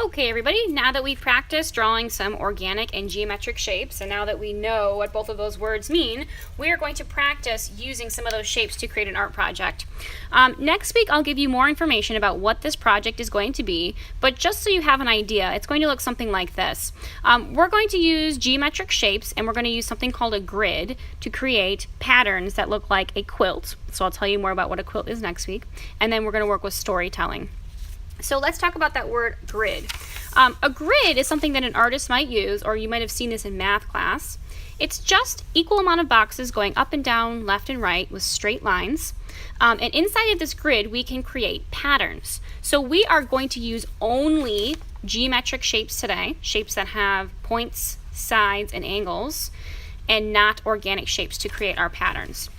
Okay, everybody, now that we've practiced drawing some organic and geometric shapes, and now that we know what both of those words mean, we are going to practice using some of those shapes to create an art project. Next week, I'll give you more information about what this project is going to be, but just so you have an idea, it's going to look something like this. We're going to use geometric shapes, and we're going to use something called a grid to create patterns that look like a quilt. So I'll tell you more about what a quilt is next week, and then we're going to work with storytelling. So let's talk about that word grid. A grid is something that an artist might use, or you might have seen this in math class. It's just equal amount of boxes going up and down, left and right with straight lines. And inside of this grid, we can create patterns. So we are going to use only geometric shapes today, shapes that have points, sides, and angles, and not organic shapes to create our patterns.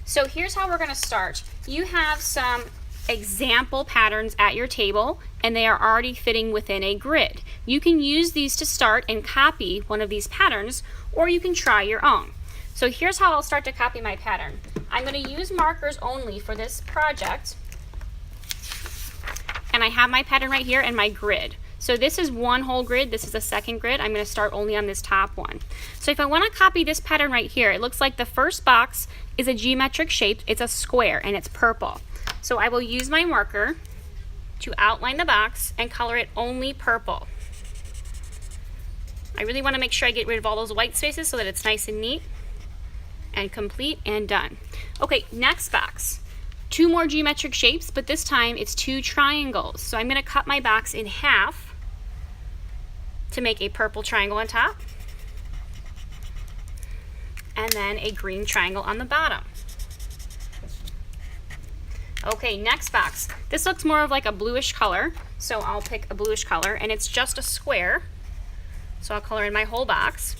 So here's how we're going to start. You have some example patterns at your table, and they are already fitting within a grid. You can use these to start and copy one of these patterns, or you can try your own. So here's how I'll start to copy my pattern. I'm going to use markers only for this project, and I have my pattern right here and my grid. So this is one whole grid, this is a second grid. I'm going to start only on this top one. So if I want to copy this pattern right here, it looks like the first box is a geometric shape, it's a square, and it's purple. So I will use my marker to outline the box and color it only purple. I really want to make sure I get rid of all those white spaces so that it's nice and neat and complete and done. Okay, next box. Two more geometric shapes, but this time it's two triangles. So I'm going to cut my box in half to make a purple triangle on top and then a green triangle on the bottom. Okay, next box. This looks more of like a bluish color, so I'll pick a bluish color, and it's just a square. So I'll color in my whole box.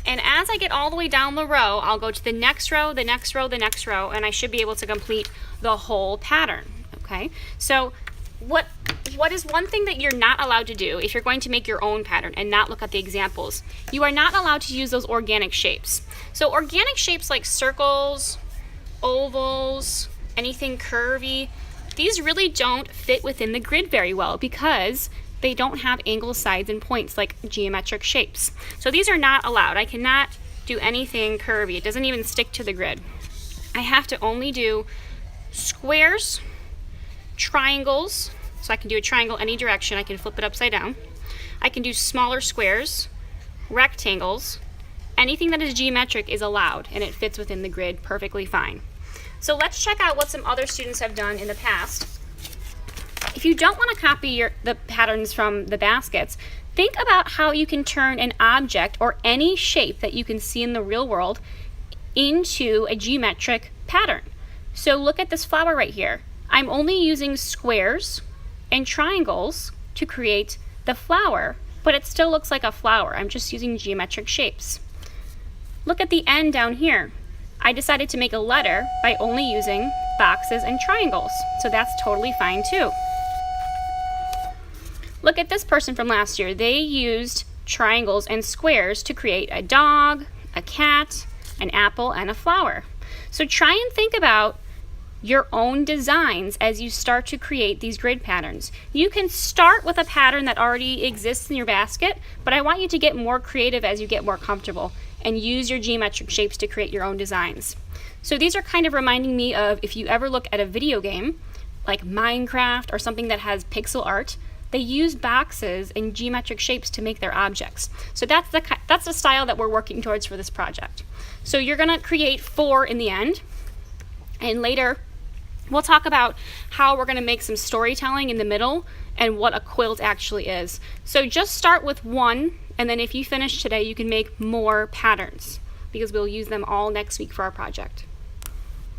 And as I get all the way down the row, I'll go to the next row, the next row, the next row, and I should be able to complete the whole pattern. Okay, so what is one thing that you're not allowed to do if you're going to make your own pattern and not look at the examples? You are not allowed to use those organic shapes. So organic shapes like circles, ovals, anything curvy, these really don't fit within the grid very well because they don't have angles, sides, and points like geometric shapes. So these are not allowed. I cannot do anything curvy. It doesn't even stick to the grid. I have to only do squares, triangles, so I can do a triangle any direction. I can flip it upside down. I can do smaller squares, rectangles. Anything that is geometric is allowed, and it fits within the grid perfectly fine. So let's check out what some other students have done in the past. If you don't want to copy the patterns from the baskets, think about how you can turn an object or any shape that you can see in the real world into a geometric pattern. So look at this flower right here. I'm only using squares and triangles to create the flower, but it still looks like a flower. I'm just using geometric shapes. Look at the end down here. I decided to make a letter by only using boxes and triangles, so that's totally fine too. Look at this person from last year. They used triangles and squares to create a dog, a cat, an apple, and a flower. So try and think about your own designs as you start to create these grid patterns. You can start with a pattern that already exists in your basket, but I want you to get more creative as you get more comfortable and use your geometric shapes to create your own designs. So these are kind of reminding me of if you ever look at a video game like Minecraft or something that has pixel art, they use boxes and geometric shapes to make their objects. So that's the style that we're working towards for this project. So you're gonna create 4 in the end, and later we'll talk about how we're gonna make some storytelling in the middle and what a quilt actually is. So just start with 1, and then if you finish today, you can make more patterns because we'll use them all next week for our project.